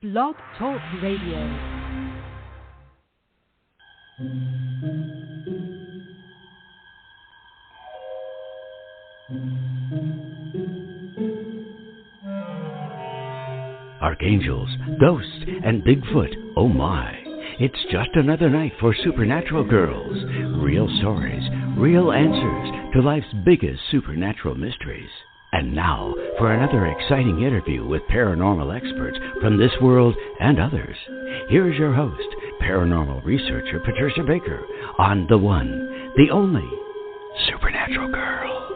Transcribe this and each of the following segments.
Blog Talk Radio. Archangels, ghosts, and Bigfoot, oh my. It's just another night for Supernatural Girls. Real stories, real answers to life's biggest supernatural mysteries. And now, for another exciting interview with paranormal experts from this world and others. Here's your host, paranormal researcher Patricia Baker, on the one, the only, Supernatural Girls.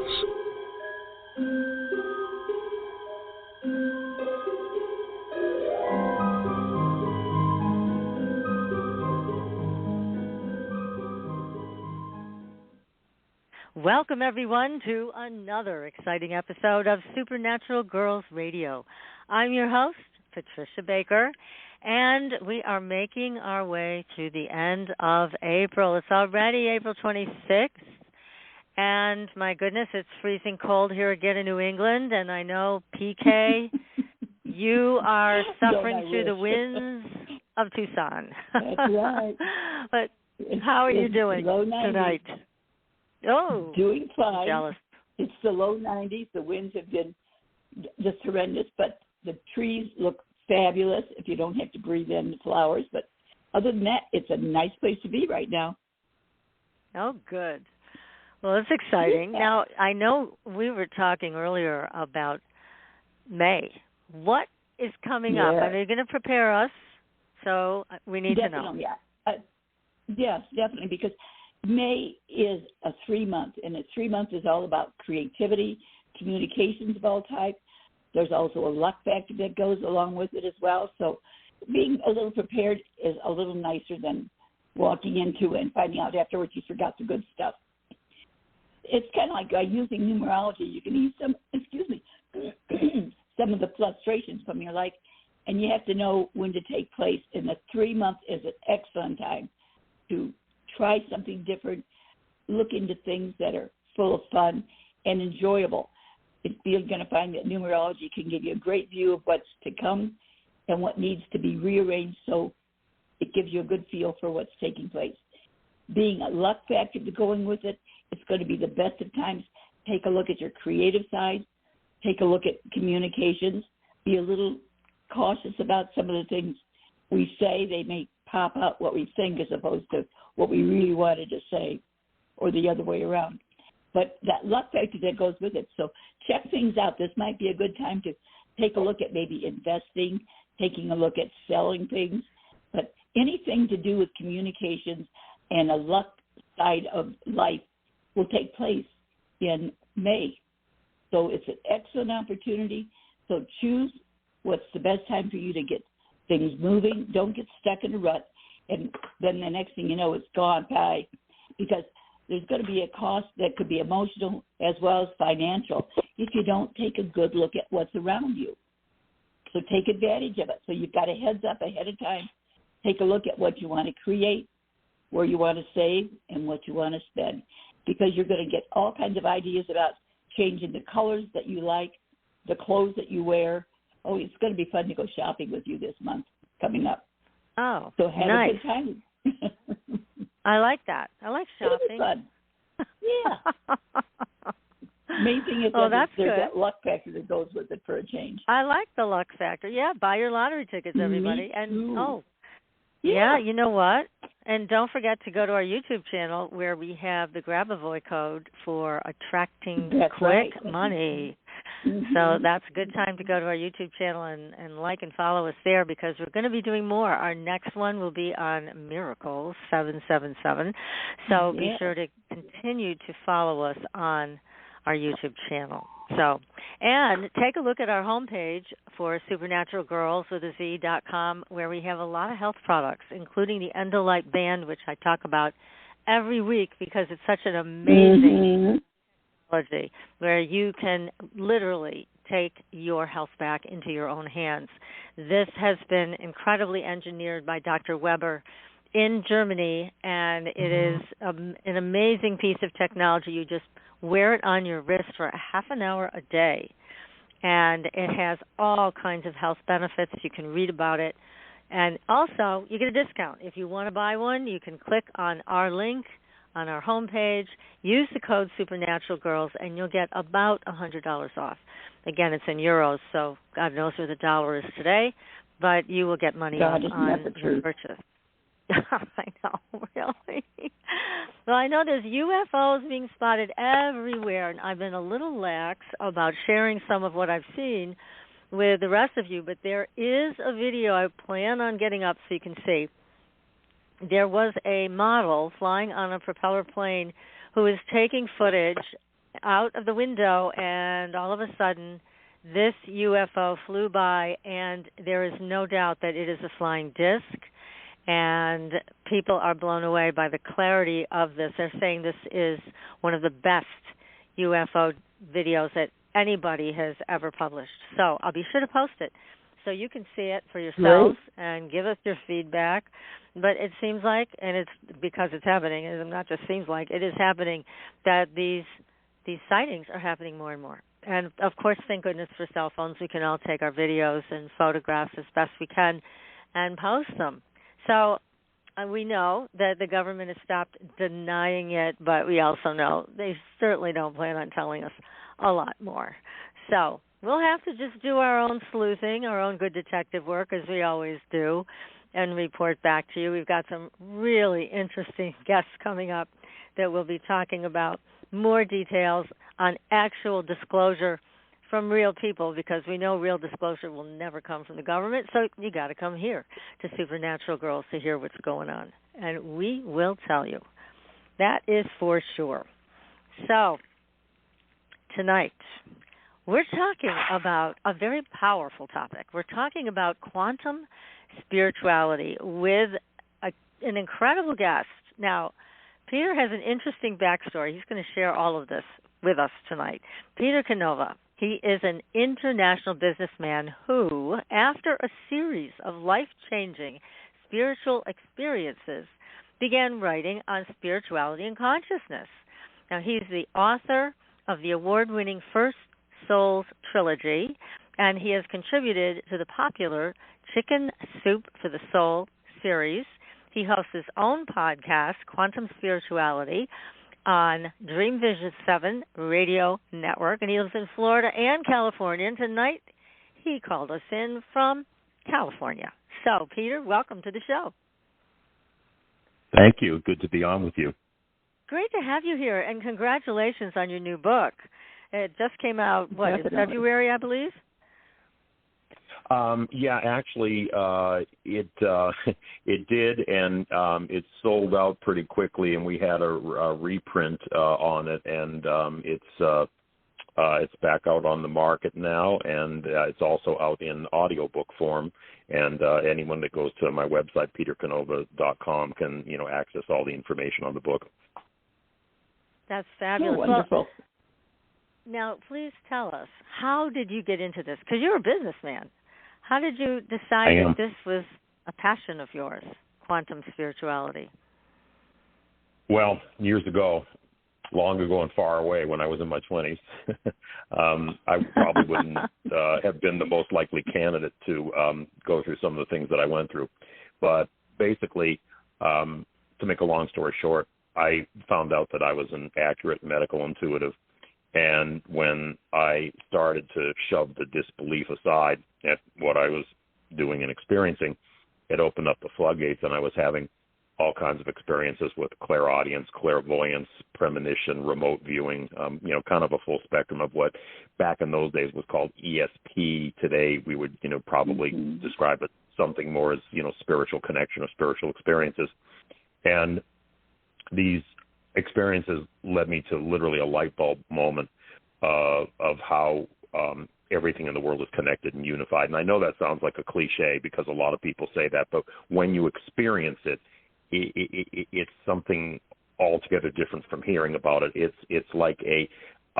Welcome, everyone, to another exciting episode of Supernatural Girls Radio. I'm your host, Patricia Baker, and we are making our way to the end of April. It's already April 26th, and my goodness, it's freezing cold here again in New England, and I know, PK, you are suffering through the winds of Tucson. That's right. But how are you doing tonight? Oh, doing fine. Jealous. It's the low 90s. The winds have been just horrendous, but the trees look fabulous if you don't have to breathe in the flowers. But other than that, it's a nice place to be right now. Oh, good. Well, it's exciting. Yeah. Now, I know we were talking earlier about May. What is coming up? Are you going to prepare us? So we need to know. Yeah. Yes, definitely, because May is a 3-month, and a 3-month is all about creativity, communications of all types. There's also a luck factor that goes along with it as well. So being a little prepared is a little nicer than walking into it and finding out afterwards you forgot the good stuff. It's kind of like using numerology. You can use some of the frustrations from your life, and you have to know when to take place. And the 3-month is an excellent time to try something different, look into things that are full of fun and enjoyable. You're going to find that numerology can give you a great view of what's to come and what needs to be rearranged, so it gives you a good feel for what's taking place. Being a luck factor to going with it, it's going to be the best of times. Take a look at your creative side. Take a look at communications. Be a little cautious about some of the things we say. They may pop out what we think as opposed to what we really wanted to say, or the other way around. But that luck factor that goes with it. So check things out. This might be a good time to take a look at maybe investing, taking a look at selling things. But anything to do with communications and a luck side of life will take place in May. So it's an excellent opportunity. So choose what's the best time for you to get things moving. Don't get stuck in a rut. And then the next thing you know, it's gone by, because there's going to be a cost that could be emotional as well as financial if you don't take a good look at what's around you. So take advantage of it. So you've got a heads up ahead of time. Take a look at what you want to create, where you want to save, and what you want to spend, because you're going to get all kinds of ideas about changing the colors that you like, the clothes that you wear. Oh, it's going to be fun to go shopping with you this month coming up. Oh, so have nice. a good time. I like that. I like shopping. Fun. Yeah. Main thing is that's there's good. that luck factor that goes with it for a change. I like the luck factor. Yeah, buy your lottery tickets, everybody. Me and too. Yeah, you know what? And don't forget to go to our YouTube channel where we have the Grab-A-Voy code for attracting quick money. Mm-hmm. So that's a good time to go to our YouTube channel and like and follow us there, because we're going to be doing more. Our next one will be on Miracles 777. So be sure to continue to follow us on our YouTube channel. So, and take a look at our homepage for supernaturalgirls.com, where we have a lot of health products, including the Endolite band, which I talk about every week because it's such an amazing technology where you can literally take your health back into your own hands. This has been incredibly engineered by Dr. Weber in Germany, and it is an amazing piece of technology. You just wear it on your wrist for a half an hour a day, and it has all kinds of health benefits. You can read about it. And also, you get a discount. If you want to buy one, you can click on our link on our homepage, use the code Supernatural Girls, and you'll get about $100 off. Again, it's in euros, so God knows where the dollar is today, but you will get money off on your purchase. I know, really. Well, I know there's UFOs being spotted everywhere, and I've been a little lax about sharing some of what I've seen with the rest of you, but there is a video I plan on getting up so you can see. There was a model flying on a propeller plane who was taking footage out of the window, and all of a sudden this UFO flew by, and there is no doubt that it is a flying disc, and people are blown away by the clarity of this. They're saying this is one of the best UFO videos that anybody has ever published. So I'll be sure to post it so you can see it for yourselves and give us your feedback. But it seems like, and it's because it's happening, and not just seems like, it is happening, that these sightings are happening more and more. And, of course, thank goodness for cell phones. We can all take our videos and photographs as best we can and post them. So we know that the government has stopped denying it, but we also know they certainly don't plan on telling us a lot more. So we'll have to just do our own sleuthing, our own good detective work, as we always do, and report back to you. We've got some really interesting guests coming up that we'll be talking about more details on actual disclosure from real people, because we know real disclosure will never come from the government, so you got to come here to Supernatural Girls to hear what's going on, and we will tell you. That is for sure. So tonight, we're talking about a very powerful topic. We're talking about quantum spirituality with an incredible guest. Now, Peter has an interesting backstory. He's going to share all of this with us tonight. Peter Canova, he is an international businessman who, after a series of life-changing spiritual experiences, began writing on spirituality and consciousness. Now, he's the author of the award-winning First Souls trilogy, and he has contributed to the popular Chicken Soup for the Soul series. He hosts his own podcast, Quantum Spirituality, on Dream Vision 7 Radio Network, and he lives in Florida and California. And tonight, he called us in from California. So, Peter, welcome to the show. Thank you. Good to be on with you. Great to have you here, and congratulations on your new book. It just came out, in February, I believe? Yeah, actually, it did, and it sold out pretty quickly, and we had a reprint on it, and it's back out on the market now, and it's also out in audiobook form. And anyone that goes to my website, petercanova.com, can access all the information on the book. That's fabulous. Oh, wonderful. Well, now, please tell us, how did you get into this? Because you're a businessman. How did you decide that this was a passion of yours, quantum spirituality? Well, years ago, long ago and far away, when I was in my 20s, I probably wouldn't have been the most likely candidate to go through some of the things that I went through. But basically, to make a long story short, I found out that I was an accurate medical intuitive. And when I started to shove the disbelief aside at what I was doing and experiencing, it opened up the floodgates, and I was having all kinds of experiences with clairaudience, clairvoyance, premonition, remote viewing, kind of a full spectrum of what back in those days was called ESP. Today we would, probably describe it something more as, spiritual connection or spiritual experiences. And these experiences led me to literally a light bulb moment of how everything in the world is connected and unified. And I know that sounds like a cliche because a lot of people say that, but when you experience it, it's something altogether different from hearing about it. It's like a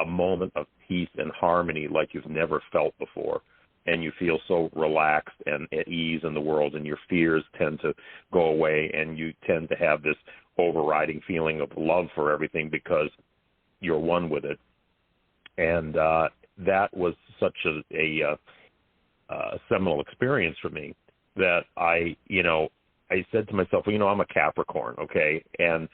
moment of peace and harmony like you've never felt before. And you feel so relaxed and at ease in the world, and your fears tend to go away, and you tend to have this overriding feeling of love for everything because you're one with it. And that was such a seminal experience for me that I said to myself, well, I'm a Capricorn, okay, and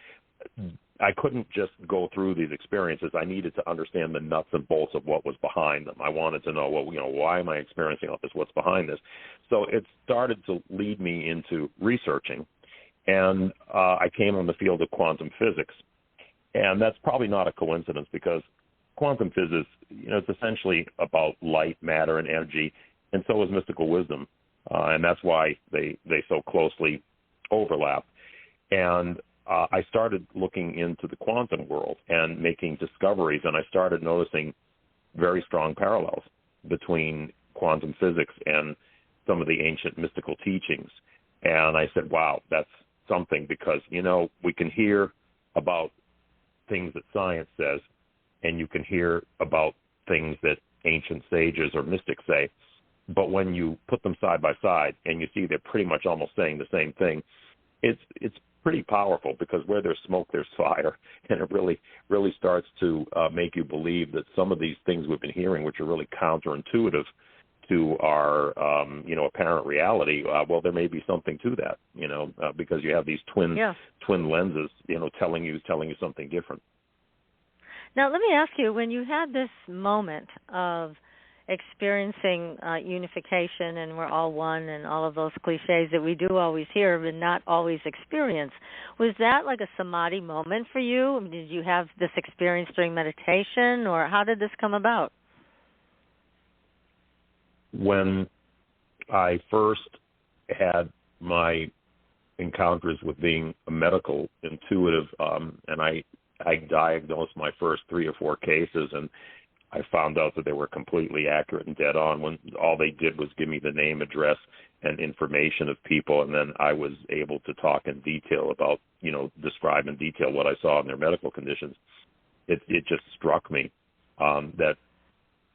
I couldn't just go through these experiences. I needed to understand the nuts and bolts of what was behind them. I wanted to know, well, why am I experiencing all this? What's behind this? So it started to lead me into researching, and I came on the field of quantum physics. And that's probably not a coincidence, because quantum physics, it's essentially about light, matter, and energy, and so is mystical wisdom. And that's why they so closely overlap. And I started looking into the quantum world and making discoveries, and I started noticing very strong parallels between quantum physics and some of the ancient mystical teachings. And I said, wow, that's something, because, we can hear about things that science says, and you can hear about things that ancient sages or mystics say, but when you put them side by side and you see they're pretty much almost saying the same thing, it's pretty powerful, because where there's smoke, there's fire, and it really starts to make you believe that some of these things we've been hearing, which are really counterintuitive to our apparent reality, well, there may be something to that, because you have these twin lenses, telling you something different. Now, let me ask you, when you had this moment of experiencing unification and we're all one and all of those cliches that we do always hear but not always experience, was that like a samadhi moment for you? I mean, did you have this experience during meditation, or how did this come about? When I first had my encounters with being a medical intuitive, and I diagnosed my first 3 or 4 cases, and I found out that they were completely accurate and dead on, when all they did was give me the name, address, and information of people, and then I was able to talk in detail about, describe in detail what I saw in their medical conditions. It just struck me that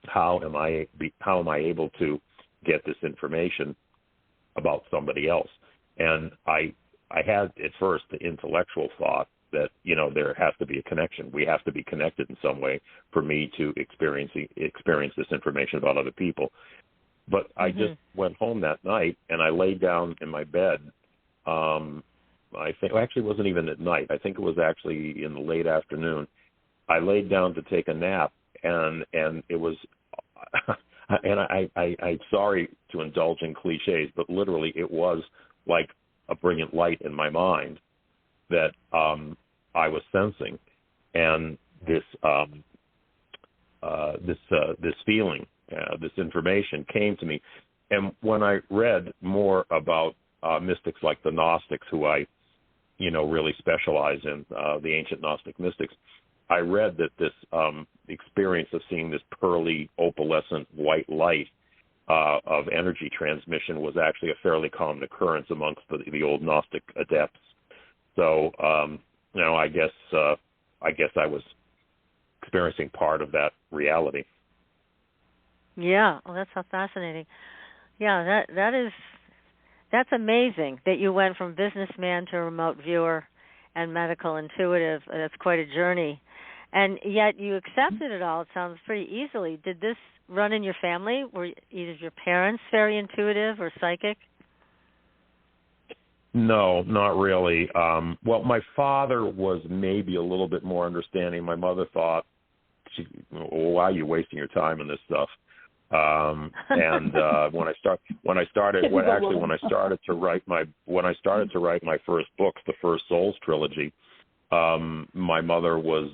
how am I able to get this information about somebody else? And I had at first the intellectual thought that, there has to be a connection. We have to be connected in some way for me to experience this information about other people. But I just went home that night and I laid down in my bed. I think actually it wasn't even at night. I think it was actually in the late afternoon. I laid down to take a nap, and it was, and I'm sorry to indulge in cliches, but literally it was like a brilliant light in my mind that I was sensing, and this feeling, this information came to me. And when I read more about mystics like the Gnostics, who I, really specialize in, the ancient Gnostic mystics, I read that this experience of seeing this pearly, opalescent white light of energy transmission was actually a fairly common occurrence amongst the old Gnostic adepts. So, I guess I was experiencing part of that reality. Yeah, well, that's so fascinating. Yeah, that's amazing that you went from businessman to remote viewer and medical intuitive. That's quite a journey. And yet you accepted it all, it sounds pretty easily. Did this run in your family? Were either of your parents very intuitive or psychic? No, not really. Well, my father was maybe a little bit more understanding. My mother thought, why are you wasting your time in this stuff? And when I started to write my first books, the First Souls trilogy, my mother was,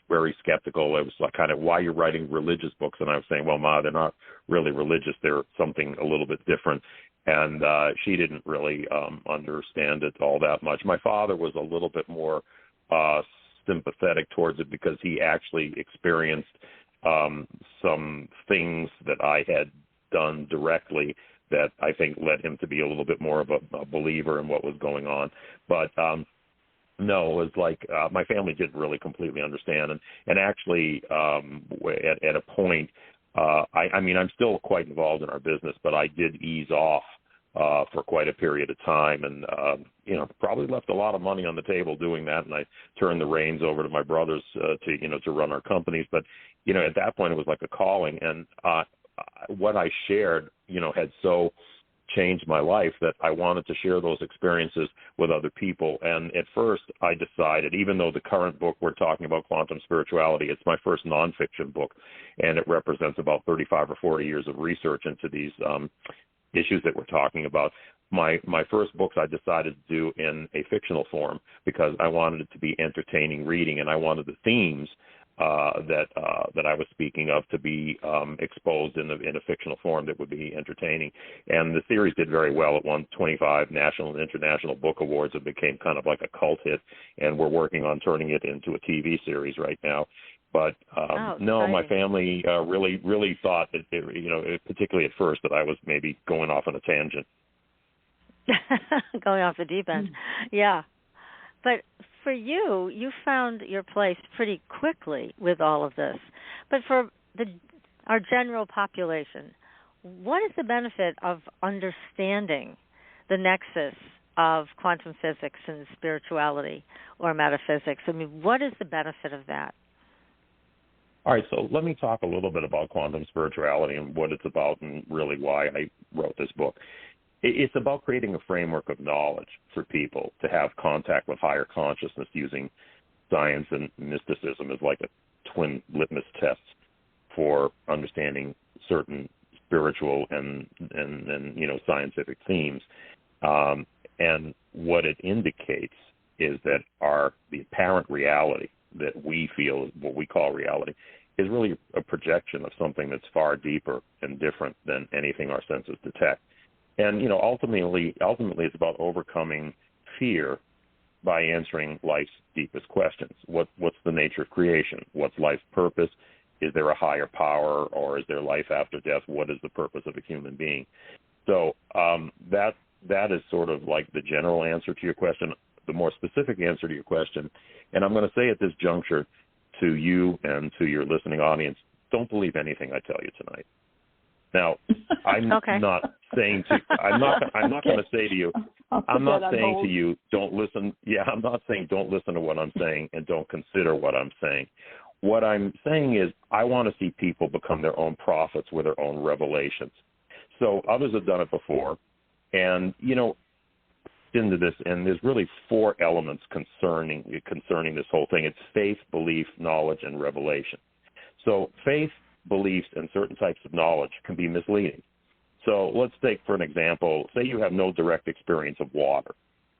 very skeptical. It was like, kind of, why you're writing religious books? And I was saying, well, Ma, they're not really religious. They're something a little bit different. And she didn't really understand it all that much. My father was a little bit more sympathetic towards it, because he actually experienced some things that I had done directly that I think led him to be a little bit more of a believer in what was going on. But no, it was like my family didn't really completely understand. And actually, at a point, I'm still quite involved in our business, but I did ease off for quite a period of time, and probably left a lot of money on the table doing that. And I turned the reins over to my brothers to run our companies. But at that point, it was like a calling, and what I shared, had so changed my life that I wanted to share those experiences with other people. And at first, I decided, even though the current book we're talking about, Quantum Spirituality, it's my first nonfiction book, and it represents about 35 or 40 years of research into these issues that we're talking about. My first books I decided to do in a fictional form because I wanted it to be entertaining reading, and I wanted the themes that I was speaking of to be exposed in a fictional form that would be entertaining. And the series did very well. It won 25 national and international book awards. It became kind of like a cult hit, and we're working on turning it into a TV series right now. But no, my family really thought that, particularly at first, that I was maybe going off on a tangent. Going off the deep end. Yeah. But for you, you found your place pretty quickly with all of this. But for our general population, what is the benefit of understanding the nexus of quantum physics and spirituality or metaphysics? I mean, what is the benefit of that? All right, so let me talk a little bit about quantum spirituality and what it's about and really why I wrote this book. It's about creating a framework of knowledge for people to have contact with higher consciousness using science and mysticism as like a twin litmus test for understanding certain spiritual and scientific themes. And what it indicates is that the apparent reality that we feel, what we call reality, is really a projection of something that's far deeper and different than anything our senses detect. And, ultimately it's about overcoming fear by answering life's deepest questions. What's the nature of creation? What's life's purpose? Is there a higher power, or is there life after death? What is the purpose of a human being? So that is sort of like the general answer to your question. The more specific answer to your question, and I'm going to say at this juncture to you and to your listening audience, don't believe anything I tell you tonight. Now, I'm not saying I'm not going to say to you, I'm not saying to you, don't listen. Yeah, I'm not saying don't listen to what I'm saying and don't consider what I'm saying. What I'm saying is I want to see people become their own prophets with their own revelations. So others have done it before, and, into this, and there's really 4 elements concerning this whole thing. It's faith, belief, knowledge, and revelation. So faith, beliefs, and certain types of knowledge can be misleading. So let's take, for an example, say you have no direct experience of water,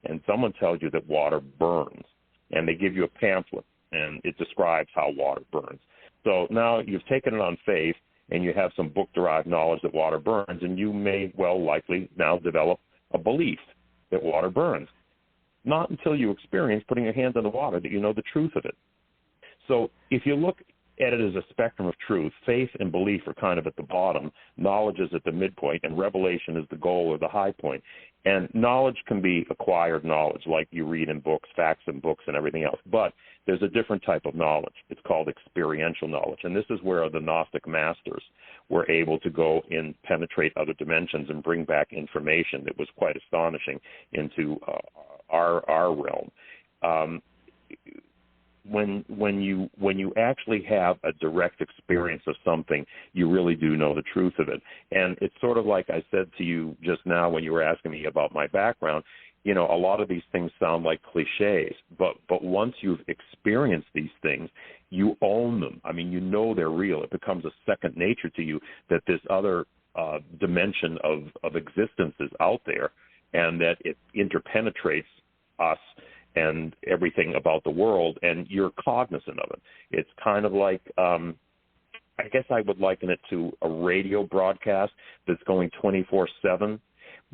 and someone tells you that water burns, and they give you a pamphlet, and it describes how water burns. So now you've taken it on faith, and you have some book-derived knowledge that water burns, and you may likely now develop a belief that water burns. Not until you experience putting your hands on the water that you know the truth of it. So if you look at it as a spectrum of truth, faith and belief are kind of at the bottom, knowledge is at the midpoint, and revelation is the goal or the high point. And knowledge can be acquired knowledge, like you read in books, facts in books, and everything else. But there's a different type of knowledge. It's called experiential knowledge. And this is where the Gnostic masters were able to go and penetrate other dimensions and bring back information that was quite astonishing into our realm. When you actually have a direct experience of something, you really do know the truth of it. And it's sort of like I said to you just now when you were asking me about my background. A lot of these things sound like cliches, but once you've experienced these things, you own them. I mean, they're real. It becomes a second nature to you that this other dimension of existence is out there, and that it interpenetrates us and everything about the world, and you're cognizant of it. It's kind of like, I guess I would liken it to a radio broadcast that's going 24/7,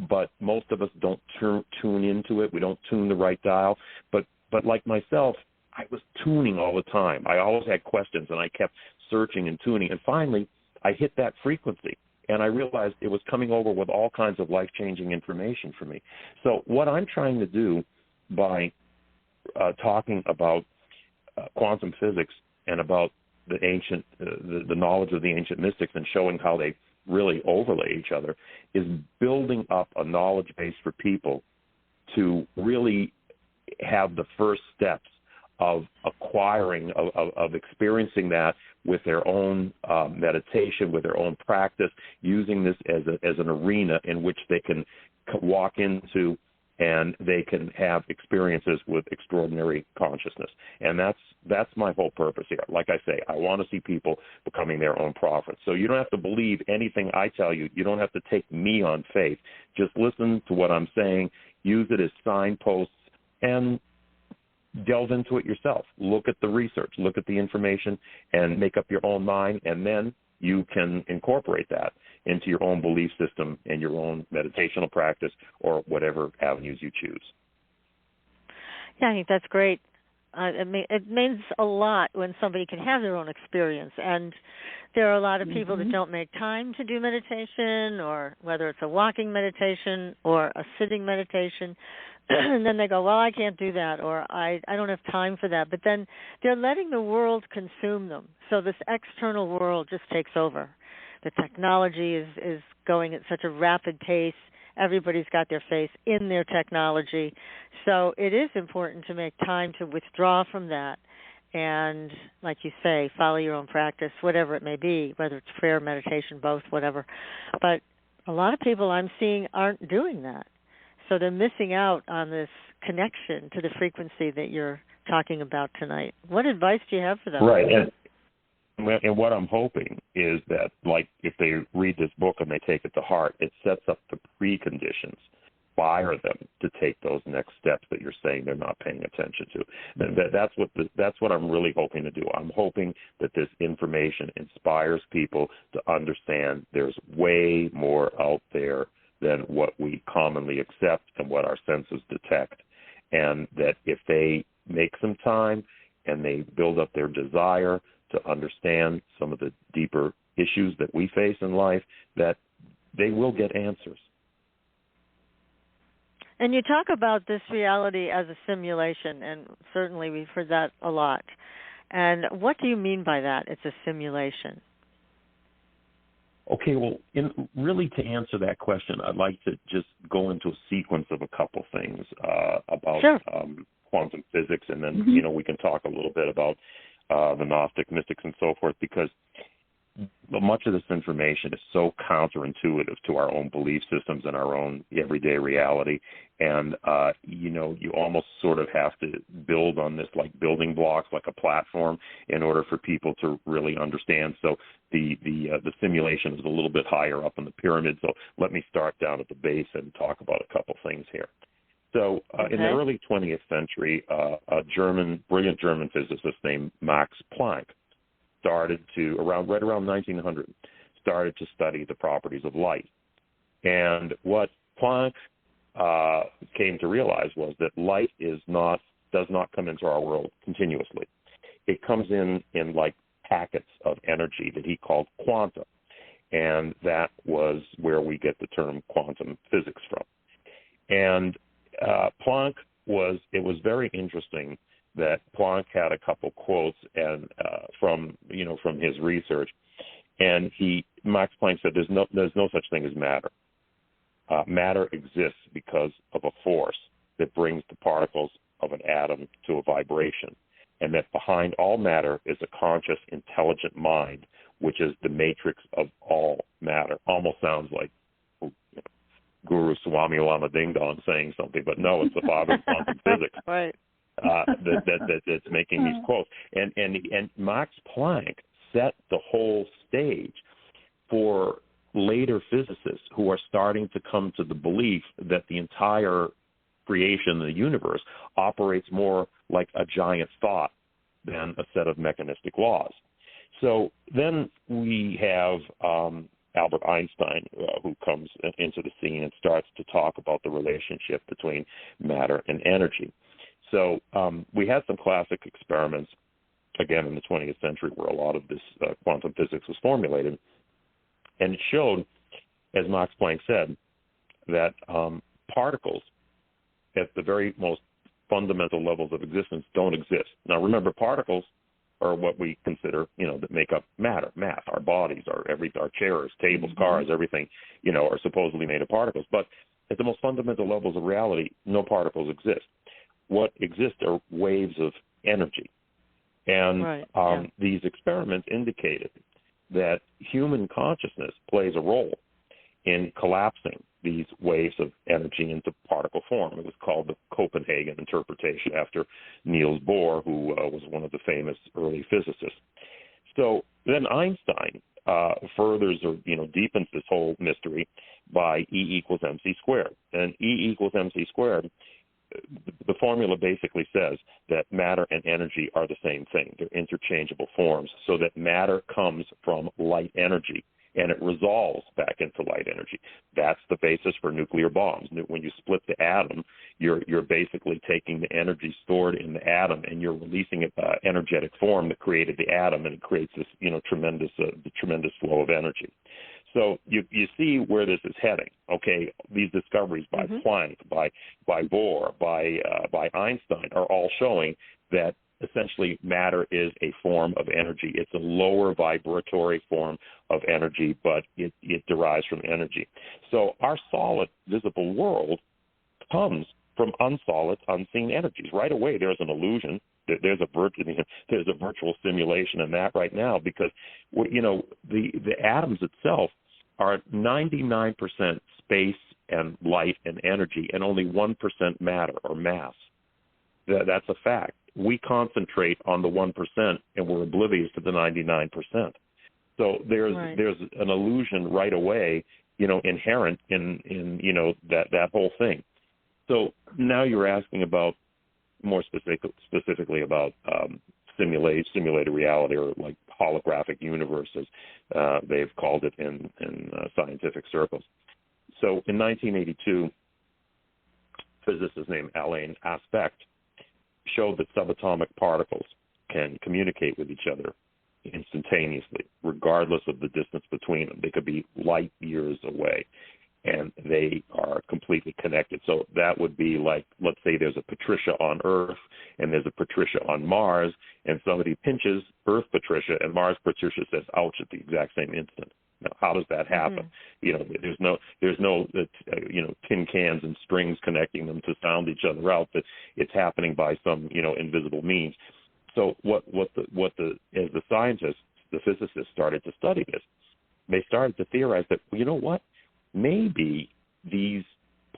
but most of us don't tune into it. We don't tune the right dial. But like myself, I was tuning all the time. I always had questions, and I kept searching and tuning. And finally, I hit that frequency, and I realized it was coming over with all kinds of life-changing information for me. So what I'm trying to do by talking about quantum physics and about the ancient, the knowledge of the ancient mystics, and showing how they really overlay each other, is building up a knowledge base for people to really have the first steps of acquiring, of experiencing that with their own meditation, with their own practice, using this as an arena in which they can walk into and they can have experiences with extraordinary consciousness. And that's my whole purpose here. Like I say, I want to see people becoming their own prophets. So you don't have to believe anything I tell you. You don't have to take me on faith. Just listen to what I'm saying, use it as signposts, and delve into it yourself. Look at the research, look at the information, and make up your own mind, and then you can incorporate that into your own belief system and your own meditational practice or whatever avenues you choose. Yeah, I think that's great. It means a lot when somebody can have their own experience. And there are a lot of people that don't make time to do meditation, or whether it's a walking meditation or a sitting meditation, and then they go, well, I can't do that, or I don't have time for that. But then they're letting the world consume them. So this external world just takes over. The technology is going at such a rapid pace. Everybody's got their face in their technology. So it is important to make time to withdraw from that and, like you say, follow your own practice, whatever it may be, whether it's prayer, meditation, both, whatever. But a lot of people I'm seeing aren't doing that. So they're missing out on this connection to the frequency that you're talking about tonight. What advice do you have for them? Right. And what I'm hoping is that, like, if they read this book and they take it to heart, it sets up the preconditions, inspire them to take those next steps that you're saying they're not paying attention to. That's what I'm really hoping to do. I'm hoping that this information inspires people to understand there's way more out there than what we commonly accept and what our senses detect, and that if they make some time and they build up their desire to understand some of the deeper issues that we face in life, that they will get answers. And you talk about this reality as a simulation, and certainly we've heard that a lot. And what do you mean by that? It's a simulation. Okay, well, really to answer that question, I'd like to just go into a sequence of a couple things about quantum physics, and then, we can talk a little bit about the Gnostic mystics and so forth, because much of this information is so counterintuitive to our own belief systems and our own everyday reality. And, you almost sort of have to build on this like building blocks, like a platform, in order for people to really understand. So the simulation is a little bit higher up in the pyramid. So let me start down at the base and talk about a couple things here. So in the early 20th century, a brilliant German physicist named Max Planck started to, right around 1900, started to study the properties of light. And what Planck came to realize was that light does not come into our world continuously. It comes in like packets of energy that he called quanta. And that was where we get the term quantum physics from. And Planck it was very interesting that Planck had a couple quotes and from his research, and Max Planck said there's no such thing as matter. Matter exists because of a force that brings the particles of an atom to a vibration, and that behind all matter is a conscious, intelligent mind, which is the matrix of all matter. Almost sounds like Guru Swami Lama Ding Dong saying something, but no, it's the father of quantum physics. Right. That's making these quotes. And Max Planck set the whole stage for later physicists who are starting to come to the belief that the entire creation of the universe operates more like a giant thought than a set of mechanistic laws. So then we have Albert Einstein, who comes into the scene and starts to talk about the relationship between matter and energy. So we had some classic experiments, again, in the 20th century where a lot of this quantum physics was formulated. And it showed, as Max Planck said, that particles at the very most fundamental levels of existence don't exist. Now, remember, particles are what we consider, that make up matter, mass. Our bodies, our chairs, tables, cars, everything, are supposedly made of particles. But at the most fundamental levels of reality, no particles exist. What exists are waves of energy. And these experiments indicated that human consciousness plays a role in collapsing these waves of energy into particle form. It was called the Copenhagen interpretation after Niels Bohr, who was one of the famous early physicists. So then Einstein furthers or deepens this whole mystery by E = mc squared. And E = mc squared, the formula basically says that matter and energy are the same thing. They're interchangeable forms, so that matter comes from light energy, and it resolves back into light energy. That's the basis for nuclear bombs. When you split the atom, you're basically taking the energy stored in the atom and you're releasing it energetic form that created the atom, and it creates this tremendous flow of energy. So you see where this is heading. Okay, these discoveries by Planck, by Bohr, by Einstein are all showing that essentially matter is a form of energy. It's a lower vibratory form of energy, but it derives from energy. So our solid visible world comes from unsolid, unseen energies. Right away, there's an illusion. There's a virtual simulation in that right now, because the atoms itself are 99% space and light and energy, and only 1% matter or mass. That's a fact. We concentrate on the 1%, and we're oblivious to the 99%. So there's an illusion right away, inherent in that whole thing. So now you're asking about more specifically about simulated reality, or like holographic universes, they've called it in scientific circles. So in 1982, physicist named Alain Aspect showed that subatomic particles can communicate with each other instantaneously, regardless of the distance between them. They could be light years away, and they are completely connected. So that would be like, let's say there's a Patricia on Earth and there's a Patricia on Mars, and somebody pinches Earth Patricia and Mars Patricia says ouch at the exact same instant. Now, how does that happen? There's no tin cans and strings connecting them to sound each other out. That it's happening by some invisible means. So as the scientists, the physicists started to study this, they started to theorize that, maybe these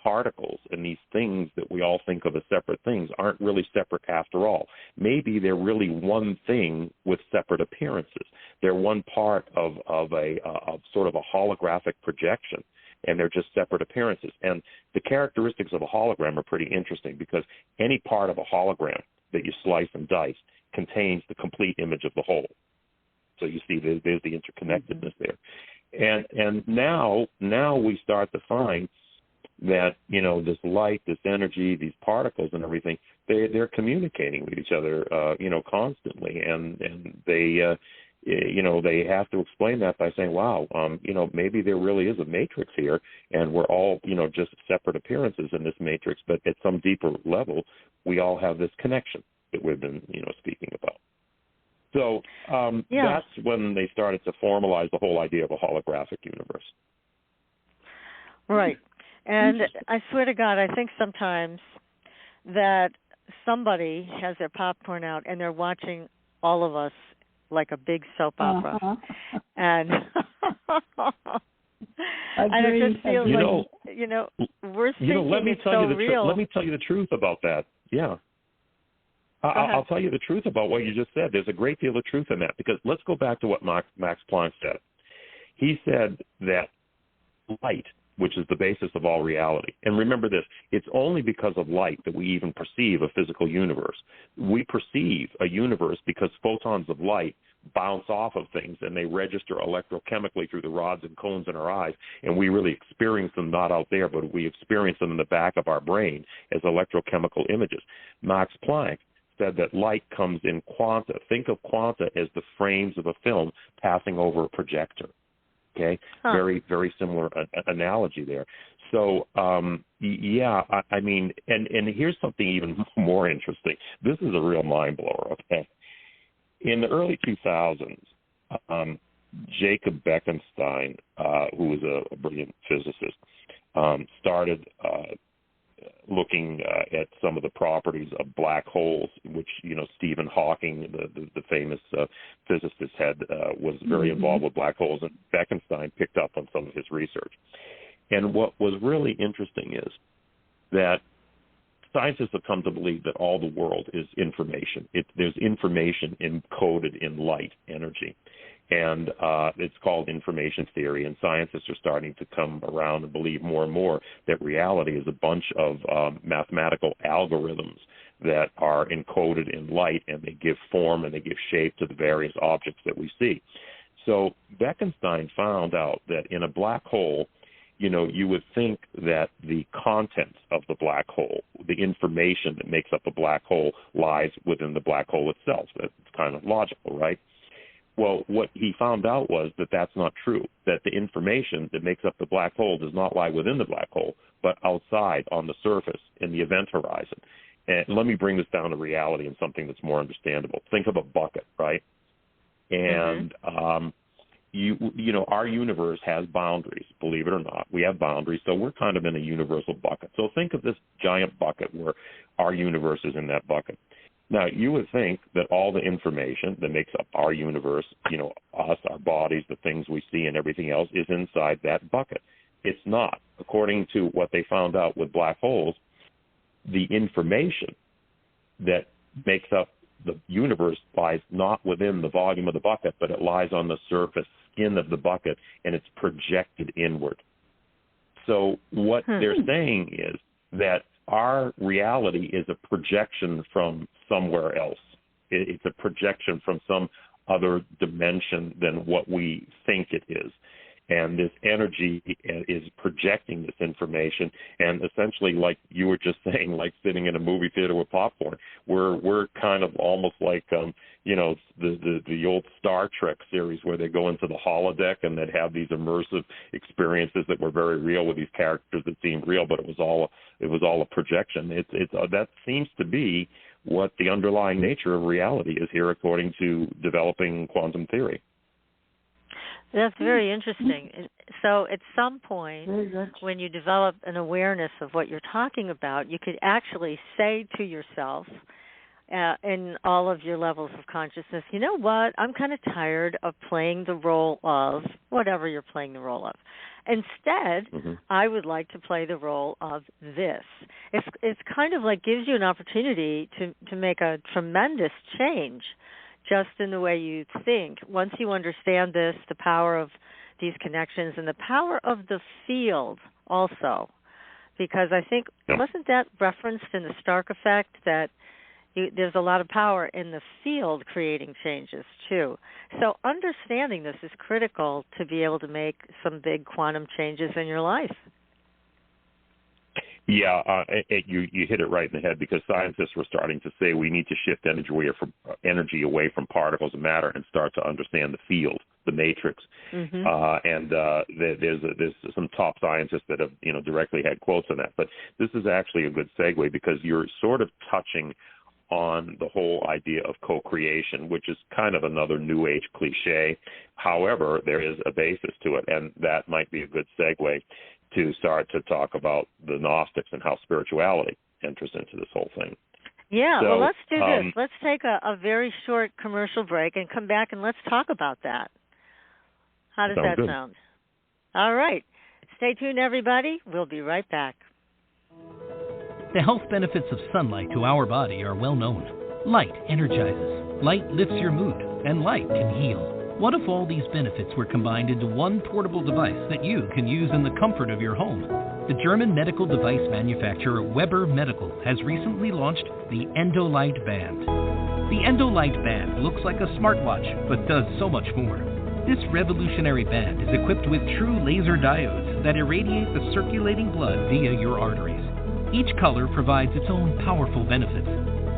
particles and these things that we all think of as separate things aren't really separate after all. Maybe they're really one thing with separate appearances. They're one part of sort of a holographic projection, and they're just separate appearances. And the characteristics of a hologram are pretty interesting, because any part of a hologram that you slice and dice contains the complete image of the whole. So you see there's the interconnectedness there. And now we start to find that, this light, this energy, these particles and everything, they're communicating with each other, constantly. And they, they have to explain that by saying, wow, maybe there really is a matrix here, and we're all, just separate appearances in this matrix, but at some deeper level, we all have this connection that we've been, speaking about. So that's when they started to formalize the whole idea of a holographic universe. Right. And I swear to God, I think sometimes that somebody has their popcorn out and they're watching all of us like a big soap opera. And and it just feels we're thinking it's so real. Let me tell you the truth about that. Yeah. I'll tell you the truth about what you just said. There's a great deal of truth in that, because let's go back to what Max Planck said. He said that light, which is the basis of all reality, and remember this, it's only because of light that we even perceive a physical universe. We perceive a universe because photons of light bounce off of things, and they register electrochemically through the rods and cones in our eyes, and we really experience them not out there, but we experience them in the back of our brain as electrochemical images. Max Planck said that light comes in quanta. Think of quanta as the frames of a film passing over a projector. Okay? Very, very similar analogy there. So, and here's something even more interesting. This is a real mind blower, okay? In the early 2000s, Jacob Bekenstein, who was a brilliant physicist, started looking at some of the properties of black holes, which, Stephen Hawking, the famous physicist, was very involved with black holes, and Bekenstein picked up on some of his research. And what was really interesting is that scientists have come to believe that all the world is information. There's information encoded in light energy. And it's called information theory, and scientists are starting to come around and believe more and more that reality is a bunch of mathematical algorithms that are encoded in light, and they give form and they give shape to the various objects that we see. So Bekenstein found out that in a black hole, you would think that the contents of the black hole, the information that makes up a black hole, lies within the black hole itself. That's kind of logical, right? Well, what he found out was that that's not true, that the information that makes up the black hole does not lie within the black hole, but outside on the surface in the event horizon. And let me bring this down to reality and something that's more understandable. Think of a bucket, right? And our universe has boundaries, believe it or not. We have boundaries, so we're kind of in a universal bucket. So think of this giant bucket where our universe is in that bucket. Now, you would think that all the information that makes up our universe, us, our bodies, the things we see and everything else is inside that bucket. It's not. According to what they found out with black holes, the information that makes up the universe lies not within the volume of the bucket, but it lies on the surface skin of the bucket, and it's projected inward. So what they're saying is that our reality is a projection from somewhere else. It's a projection from some other dimension than what we think it is. And this energy is projecting this information, and essentially, like you were just saying, like sitting in a movie theater with popcorn, we're kind of almost like the old Star Trek series where they go into the holodeck and they'd have these immersive experiences that were very real with these characters that seemed real, but it was all a projection. That seems to be what the underlying nature of reality is here, according to developing quantum theory. That's very interesting. So at some point, when you develop an awareness of what you're talking about, you could actually say to yourself, in all of your levels of consciousness, you know what, I'm kind of tired of playing the role of whatever you're playing the role of. Instead, I would like to play the role of this. It's kind of like gives you an opportunity to make a tremendous change just in the way you think. Once you understand this, the power of these connections and the power of the field also, because I think, wasn't that referenced in the Stark effect, that there's a lot of power in the field creating changes too. So understanding this is critical to be able to make some big quantum changes in your life. Yeah, you hit it right in the head, because scientists were starting to say we need to shift energy away from particles of matter and start to understand the field, the matrix. There's some top scientists that have directly had quotes on that. But this is actually a good segue, because you're sort of touching on the whole idea of co-creation, which is kind of another New Age cliche. However, there is a basis to it, and that might be a good segue to start to talk about the Gnostics and how spirituality enters into this whole thing. Yeah, well, let's do this. Let's take a very short commercial break and come back and let's talk about that. How does that sound? All right. Stay tuned, everybody. We'll be right back. The health benefits of sunlight to our body are well known. Light energizes, light lifts your mood, and light can heal. What if all these benefits were combined into one portable device that you can use in the comfort of your home? The German medical device manufacturer Weber Medical has recently launched the Endolight Band. The Endolight Band looks like a smartwatch, but does so much more. This revolutionary band is equipped with true laser diodes that irradiate the circulating blood via your arteries. Each color provides its own powerful benefits.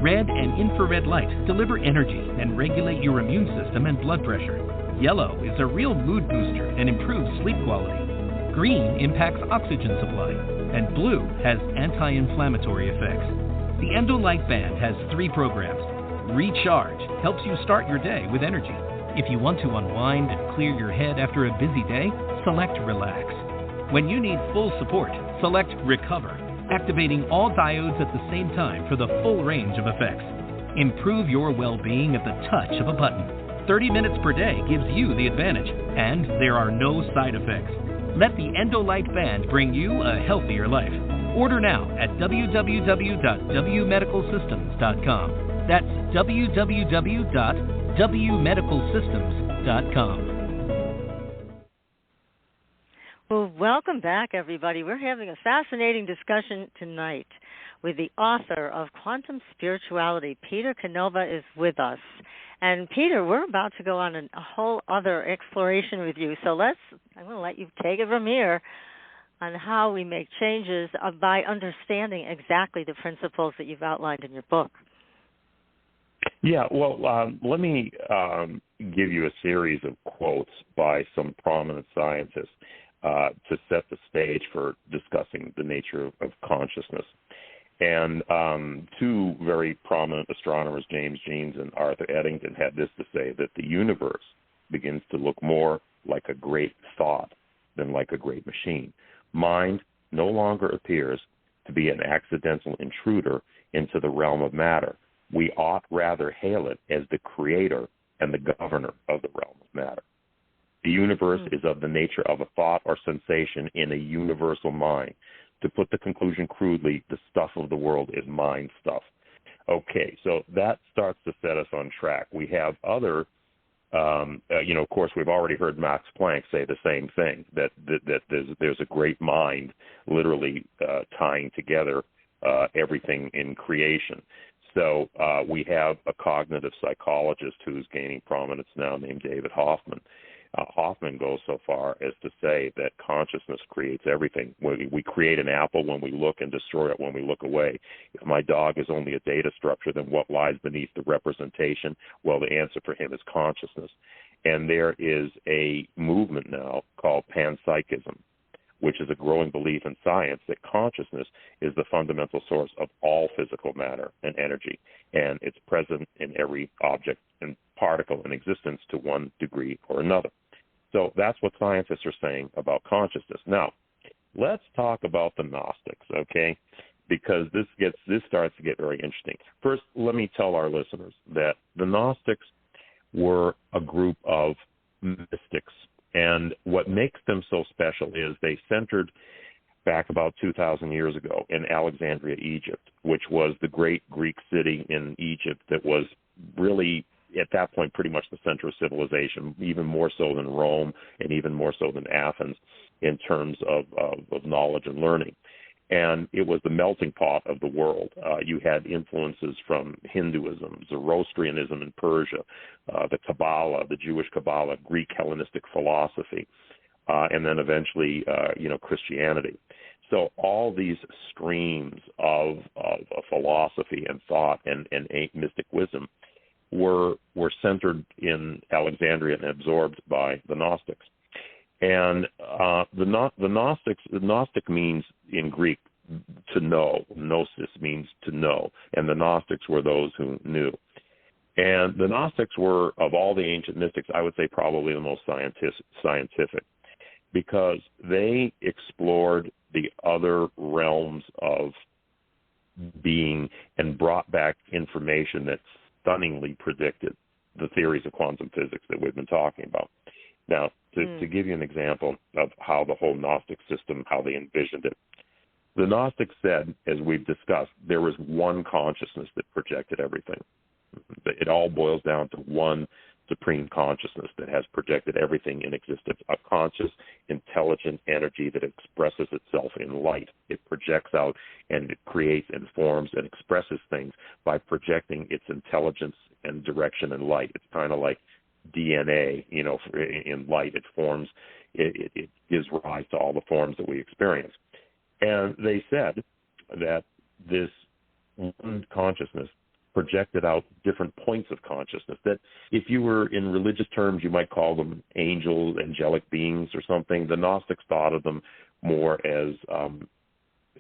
Red and infrared light deliver energy and regulate your immune system and blood pressure. Yellow is a real mood booster and improves sleep quality. Green impacts oxygen supply, and blue has anti-inflammatory effects. The Endolight Band has 3 programs: Recharge helps you start your day with energy. If you want to unwind and clear your head after a busy day, select Relax. When you need full support, select Recover, activating all diodes at the same time for the full range of effects. Improve your well-being at the touch of a button. 30 minutes per day gives you the advantage, and there are no side effects. Let the Endolight Band bring you a healthier life. Order now at www.wmedicalsystems.com. That's www.wmedicalsystems.com. Well, welcome back, everybody. We're having a fascinating discussion tonight with the author of Quantum Spirituality. Peter Canova is with us. And Peter, we're about to go on a whole other exploration with you. So I'm going to let you take it from here on how we make changes by understanding exactly the principles that you've outlined in your book. Yeah, well, let me give you a series of quotes by some prominent scientists to set the stage for discussing the nature of consciousness. And two very prominent astronomers, James Jeans and Arthur Eddington, had this to say, that the universe begins to look more like a great thought than like a great machine. Mind no longer appears to be an accidental intruder into the realm of matter. We ought rather hail it as the creator and the governor of the realm of matter. The universe is of the nature of a thought or sensation in a universal mind. To put the conclusion crudely, the stuff of the world is mind stuff. Okay, so that starts to set us on track. We have other, of course, we've already heard Max Planck say the same thing, that there's a great mind literally tying together everything in creation. So we have a cognitive psychologist who's gaining prominence now named David Hoffman. Hoffman goes so far as to say that consciousness creates everything. We create an apple when we look and destroy it when we look away. If my dog is only a data structure, then what lies beneath the representation? Well, the answer for him is consciousness. And there is a movement now called panpsychism, which is a growing belief in science that consciousness is the fundamental source of all physical matter and energy, and it's present in every object and particle in existence to one degree or another. So that's what scientists are saying about consciousness. Now, let's talk about the Gnostics, okay? Because this starts to get very interesting. First, let me tell our listeners that the Gnostics were a group of mystics. And what makes them so special is they centered back about 2,000 years ago in Alexandria, Egypt, which was the great Greek city in Egypt that was really, at that point, pretty much the center of civilization, even more so than Rome and even more so than Athens in terms of knowledge and learning. And it was the melting pot of the world. You had influences from Hinduism, Zoroastrianism in Persia, the Kabbalah, the Jewish Kabbalah, Greek Hellenistic philosophy, and then eventually, Christianity. So all these streams of philosophy and thought and mystic wisdom were centered in Alexandria and absorbed by the Gnostics. And the Gnostic means in Greek to know. Gnosis means to know. And the Gnostics were those who knew. And the Gnostics were, of all the ancient mystics, I would say probably the most scientific, because they explored the other realms of being and brought back information that stunningly predicted the theories of quantum physics that we've been talking about. Now, to give you an example of how the whole Gnostic system, how they envisioned it, the Gnostics said, as we've discussed, there was one consciousness that projected everything. It all boils down to one supreme consciousness that has projected everything in existence, a conscious, intelligent energy that expresses itself in light. It projects out and it creates and forms and expresses things by projecting its intelligence and direction in light. It's kind of like DNA, in light. It forms, it gives rise to all the forms that we experience. And they said that this one consciousness projected out different points of consciousness, that if you were in religious terms, you might call them angels, angelic beings or something. The Gnostics thought of them more as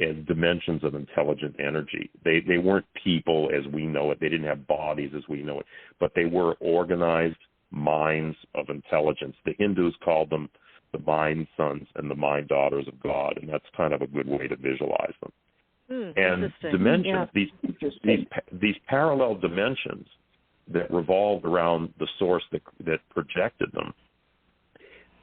as dimensions of intelligent energy. They weren't people as we know it. They didn't have bodies as we know it, but they were organized minds of intelligence. The Hindus called them the mind sons and the mind daughters of God, and that's kind of a good way to visualize them. And dimensions, these parallel dimensions that revolved around the source that projected them,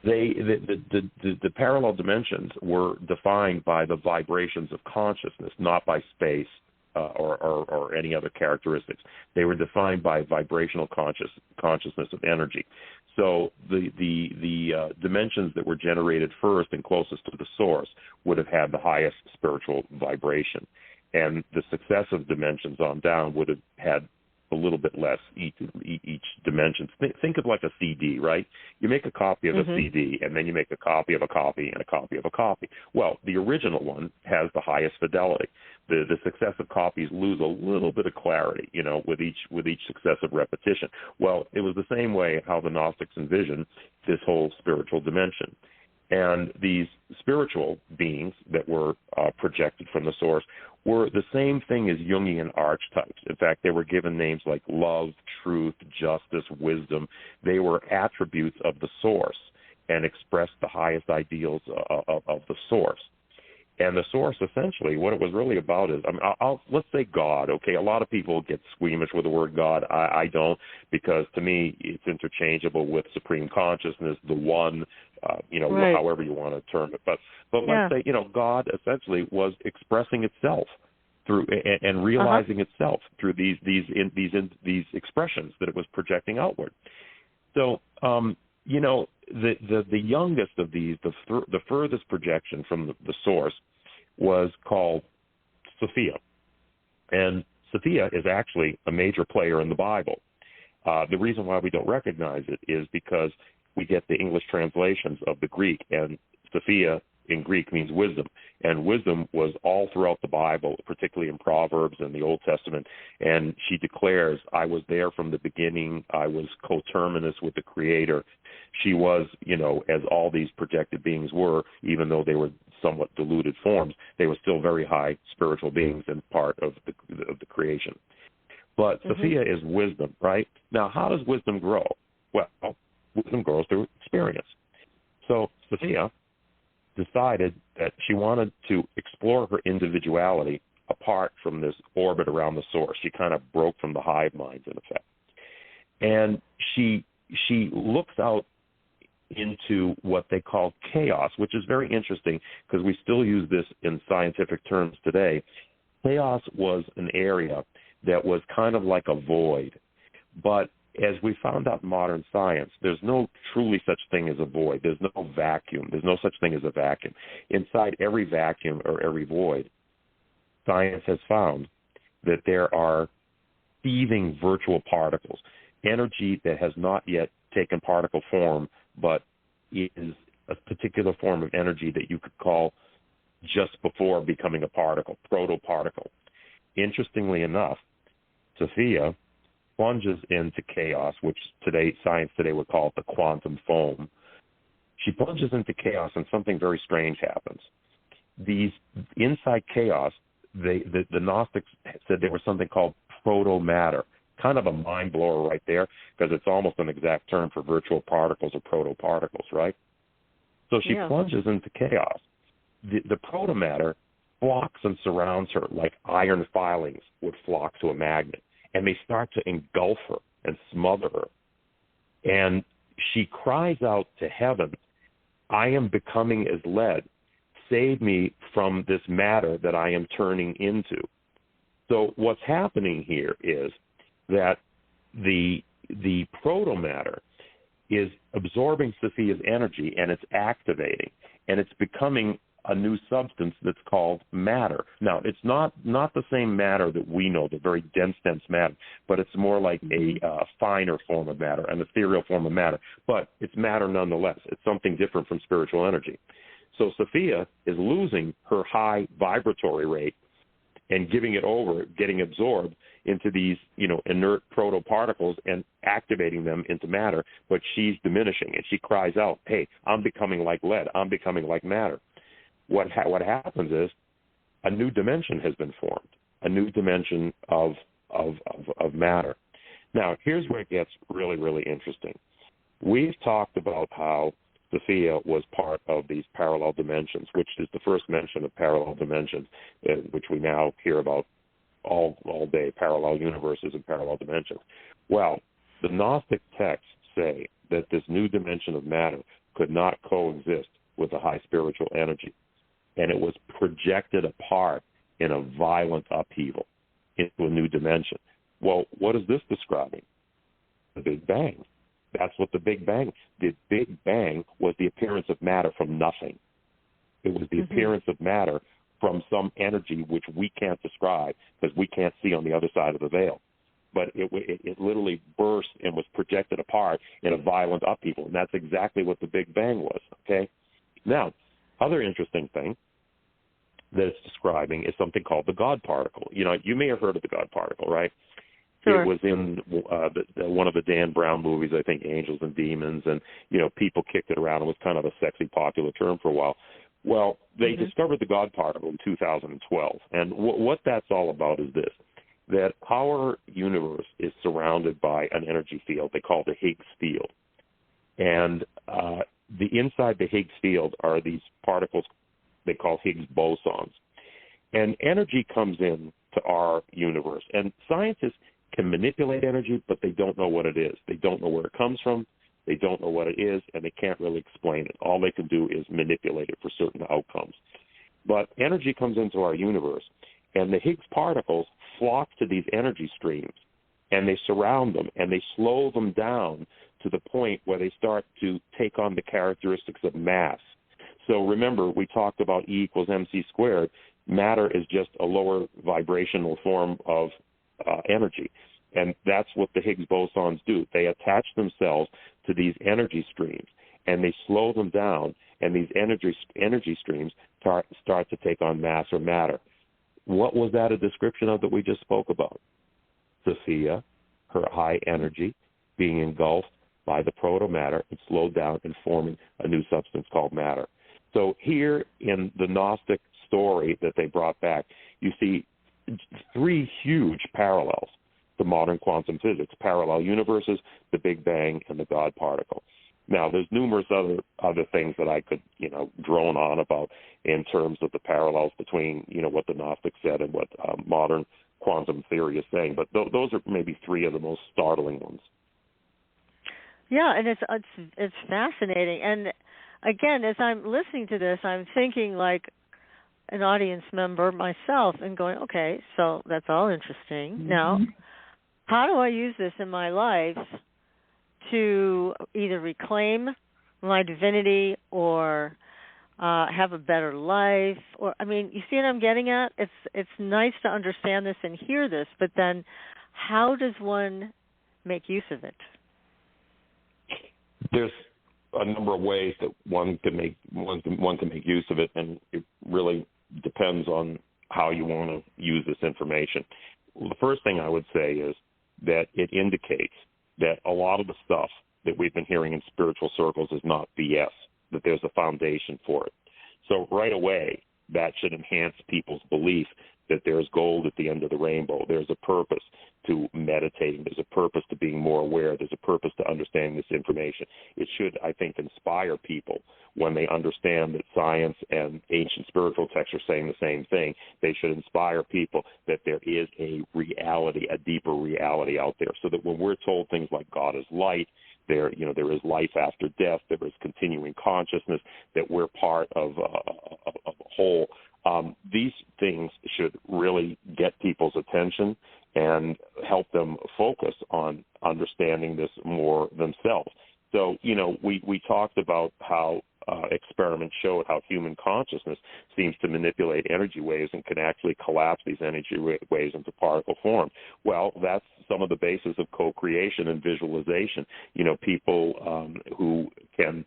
the parallel dimensions were defined by the vibrations of consciousness, not by space or any other characteristics. They were defined by vibrational consciousness of energy. So the dimensions that were generated first and closest to the source would have had the highest spiritual vibration, and the successive dimensions on down would have had a little bit less each dimension. Think of like a CD, right? You make a copy of a CD, and then you make a copy of a copy and a copy of a copy. Well, the original one has the highest fidelity. The successive copies lose a little bit of clarity, with each successive repetition. Well, it was the same way how the Gnostics envisioned this whole spiritual dimension. And these spiritual beings that were projected from the source were the same thing as Jungian archetypes. In fact, they were given names like love, truth, justice, wisdom. They were attributes of the source and expressed the highest ideals of the source. And the source, essentially, what it was really about is, let's say God, okay? A lot of people get squeamish with the word God. I don't, because to me, it's interchangeable with supreme consciousness, the one, right. However you want to term it. But let's say, God essentially was expressing itself through and realizing itself through these expressions that it was projecting outward. So, the youngest of these, the furthest projection from the source, was called Sophia. And Sophia is actually a major player in the Bible. The reason why we don't recognize it is because we get the English translations of the Greek, and Sophia in Greek means wisdom. And wisdom was all throughout the Bible, particularly in Proverbs and the Old Testament. And she declares, I was there from the beginning. I was coterminous with the Creator. She was, as all these projected beings were, even though they were somewhat diluted forms, they were still very high spiritual beings and part of the creation. But Sophia is wisdom, right? Now, how does wisdom grow? Well, wisdom grows through experience. So Sophia decided that she wanted to explore her individuality apart from this orbit around the source. She kind of broke from the hive minds, in effect. And she looks out into what they call chaos, which is very interesting because we still use this in scientific terms today. Chaos was an area that was kind of like a void. But as we found out in modern science, there's no truly such thing as a void. There's no vacuum. There's no such thing as a vacuum. Inside every vacuum or every void, science has found that there are seething virtual particles, energy that has not yet taken particle form, but is a particular form of energy that you could call just before becoming a particle, proto-particle. Interestingly enough, Sophia plunges into chaos, which science today would call it the quantum foam. She plunges into chaos, and something very strange happens. Inside chaos, the Gnostics said there was something called proto-matter. Kind of a mind blower right there, because it's almost an exact term for virtual particles or proto-particles, right? So she plunges into chaos. The proto-matter flocks and surrounds her like iron filings would flock to a magnet, and they start to engulf her and smother her. And she cries out to heaven, I am becoming as lead. Save me from this matter that I am turning into. So what's happening here is that the proto-matter is absorbing Sophia's energy, and it's activating, and it's becoming a new substance that's called matter. Now, it's not the same matter that we know, the very dense matter, but it's more like a finer form of matter, an ethereal form of matter. But it's matter nonetheless. It's something different from spiritual energy. So Sophia is losing her high vibratory rate and giving it over, getting absorbed into these, inert proto-particles and activating them into matter, but she's diminishing, and she cries out, hey, I'm becoming like lead. I'm becoming like matter. What happens is a new dimension has been formed, a new dimension of matter. Now, here's where it gets really, really interesting. We've talked about how Sophia was part of these parallel dimensions, which is the first mention of parallel dimensions, which we now hear about all day, parallel universes and parallel dimensions. Well, the Gnostic texts say that this new dimension of matter could not coexist with a high spiritual energy, and it was projected apart in a violent upheaval into a new dimension. Well, what is this describing? The Big Bang. That's what the Big Bang. The Big Bang was the appearance of matter from nothing. It was the appearance of matter from some energy which we can't describe because we can't see on the other side of the veil. But it literally burst and was projected apart in a violent upheaval, and that's exactly what the Big Bang was, okay? Now, other interesting thing that it's describing is something called the God particle. You know, you may have heard of the God particle, right? Sure. It was in one of the Dan Brown movies, I think, Angels and Demons, and, you know, people kicked it around. It was kind of a sexy, popular term for a while. Well, they discovered the God particle in 2012, and what that's all about is this, that our universe is surrounded by an energy field they call the Higgs field. And the inside the Higgs field are these particles they call Higgs bosons. And energy comes in to our universe. And scientists can manipulate energy, but they don't know what it is. They don't know where it comes from. They don't know what it is, and they can't really explain it. All they can do is manipulate it for certain outcomes. But energy comes into our universe, and the Higgs particles flock to these energy streams, and they surround them, and they slow them down to the point where they start to take on the characteristics of mass. So remember, we talked about E equals mc squared. Matter is just a lower vibrational form of energy, and that's what the Higgs bosons do. They attach themselves to these energy streams, and they slow them down, and these energy streams start to take on mass or matter. What was that a description of that we just spoke about? Sophia, her high energy, being engulfed by the proto-matter and slowed down and forming a new substance called matter. So here in the Gnostic story that they brought back, you see three huge parallels to modern quantum physics: parallel universes, the Big Bang, and the God particle. Now, there's numerous other things that I could, drone on about in terms of the parallels between, what the Gnostics said and what modern quantum theory is saying. But those are maybe three of the most startling ones. Yeah, and it's fascinating. And again, as I'm listening to this, I'm thinking like an audience member myself and going, okay, so that's all interesting. Now, how do I use this in my life to either reclaim my divinity or have a better life? Or, I mean, you see what I'm getting at? It's nice to understand this and hear this, but then how does one make use of it? There's a number of ways that one can make use of it, and it really depends on how you want to use this information. Well, the first thing I would say is that it indicates that a lot of the stuff that we've been hearing in spiritual circles is not BS, that there's a foundation for it. So right away, that should enhance people's belief that there's gold at the end of the rainbow. There's a purpose to meditating. There's a purpose to being more aware. There's a purpose to understanding this information. It should, I think, inspire people when they understand that science and ancient spiritual texts are saying the same thing. They should inspire people that there is a reality, a deeper reality out there, so that when we're told things like God is light, there is life after death, there is continuing consciousness, that we're part of a whole. These things should really get people's attention and help them focus on understanding this more themselves. So, we talked about how experiments showed how human consciousness seems to manipulate energy waves and can actually collapse these energy waves into particle form. Well, that's some of the basis of co-creation and visualization. People who can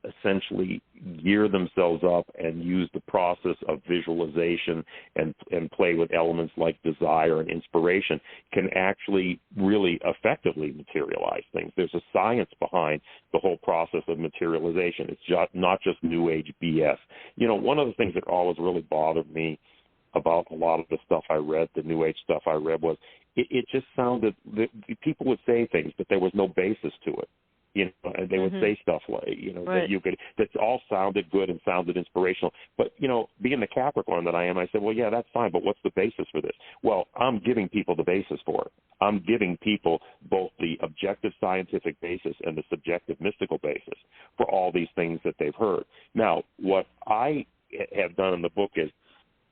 essentially gear themselves up and use the process of visualization and play with elements like desire and inspiration can actually really effectively materialize things. There's a science behind the whole process of materialization. It's not just New Age BS. One of the things that always really bothered me about a lot of the stuff I read, the New Age stuff I read, was it just sounded, people would say things, but there was no basis to it. And they would say stuff like, right. that all sounded good and sounded inspirational. But, being the Capricorn that I am, I said, well, yeah, that's fine, but what's the basis for this? Well, I'm giving people the basis for it. I'm giving people both the objective scientific basis and the subjective mystical basis for all these things that they've heard. Now, what I have done in the book is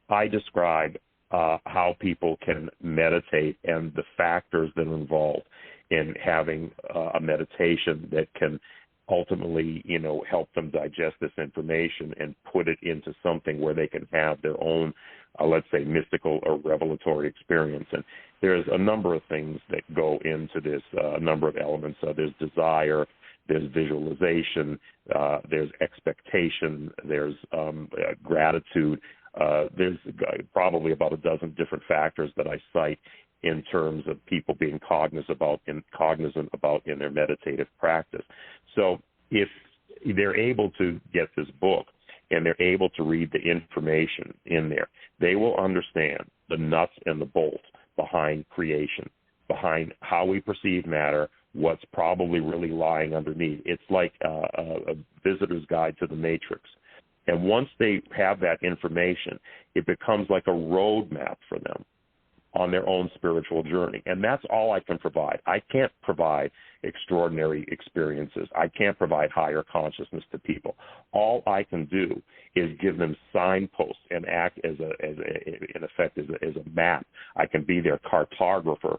I describe how people can meditate and the factors that are involved in having a meditation that can ultimately, help them digest this information and put it into something where they can have their own, let's say, mystical or revelatory experience. And there's a number of things that go into this, a number of elements. There's desire, there's visualization, there's expectation, there's gratitude. There's probably about a dozen different factors that I cite in terms of people being cognizant about in their meditative practice. So if they're able to get this book and they're able to read the information in there, they will understand the nuts and the bolts behind creation, behind how we perceive matter, what's probably really lying underneath. It's like a visitor's guide to the Matrix. And once they have that information, it becomes like a roadmap for them on their own spiritual journey. And that's all I can provide. I can't provide extraordinary experiences. I can't provide higher consciousness to people. All I can do is give them signposts and act in effect as a map. I can be their cartographer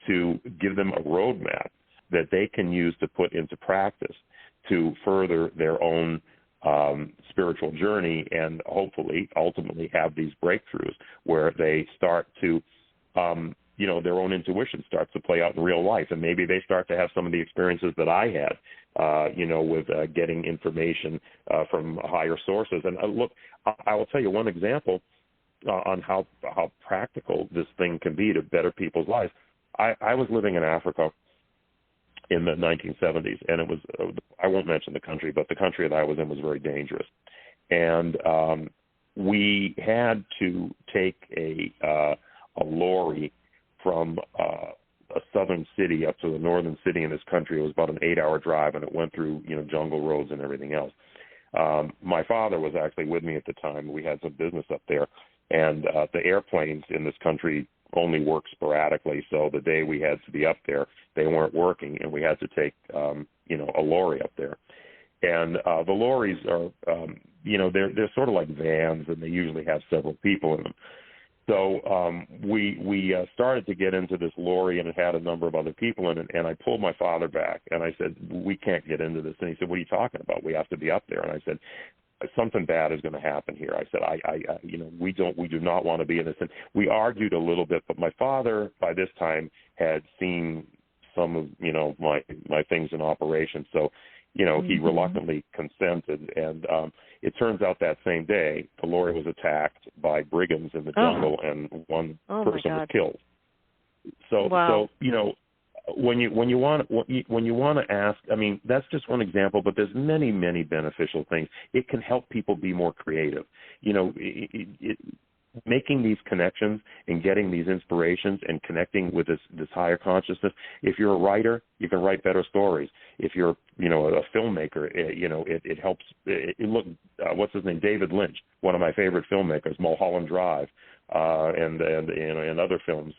to give them a roadmap that they can use to put into practice to further their own spiritual journey and hopefully ultimately have these breakthroughs where they start to their own intuition starts to play out in real life. And maybe they start to have some of the experiences that I had, with getting information from higher sources. And look, I will tell you one example on how practical this thing can be to better people's lives. I was living in Africa in the 1970s, and it was, I won't mention the country, but the country that I was in was very dangerous. And we had to take a lorry from a southern city up to the northern city in this country. It was about an 8-hour drive, and it went through, jungle roads and everything else. My father was actually with me at the time. We had some business up there, and the airplanes in this country only work sporadically. So the day we had to be up there, they weren't working, and we had to take, a lorry up there. And the lorries are, they're sort of like vans, and they usually have several people in them. So we started to get into this lorry, and it had a number of other people in it, and I pulled my father back, and I said, we can't get into this. And he said, what are you talking about? We have to be up there. And I said, something bad is going to happen here. I said, we do not want to be in this. And we argued a little bit, but my father, by this time, had seen some of, my things in operation. So, he reluctantly consented. And it turns out that same day, the lorry was attacked by brigands in the jungle, and one person was killed. So, wow. when you want to ask, I mean, that's just one example, but there's many, many beneficial things. It can help people be more creative. Making these connections and getting these inspirations and connecting with this higher consciousness. If you're a writer, you can write better stories. If you're, a filmmaker, it helps. Look, what's his name? David Lynch, one of my favorite filmmakers, Mulholland Drive, and other films.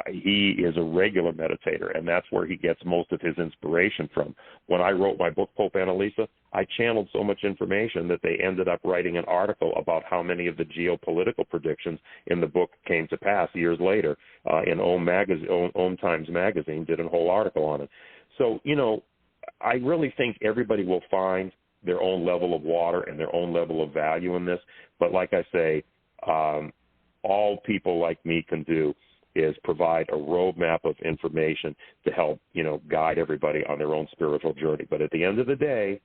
He is a regular meditator, and that's where he gets most of his inspiration from. When I wrote my book, Pope Annalisa, I channeled so much information that they ended up writing an article about how many of the geopolitical predictions in the book came to pass years later. In Om Times Magazine did a whole article on it. So, I really think everybody will find their own level of water and their own level of value in this. But like I say, all people like me can do is provide a roadmap of information to help, guide everybody on their own spiritual journey. But at the end of the day,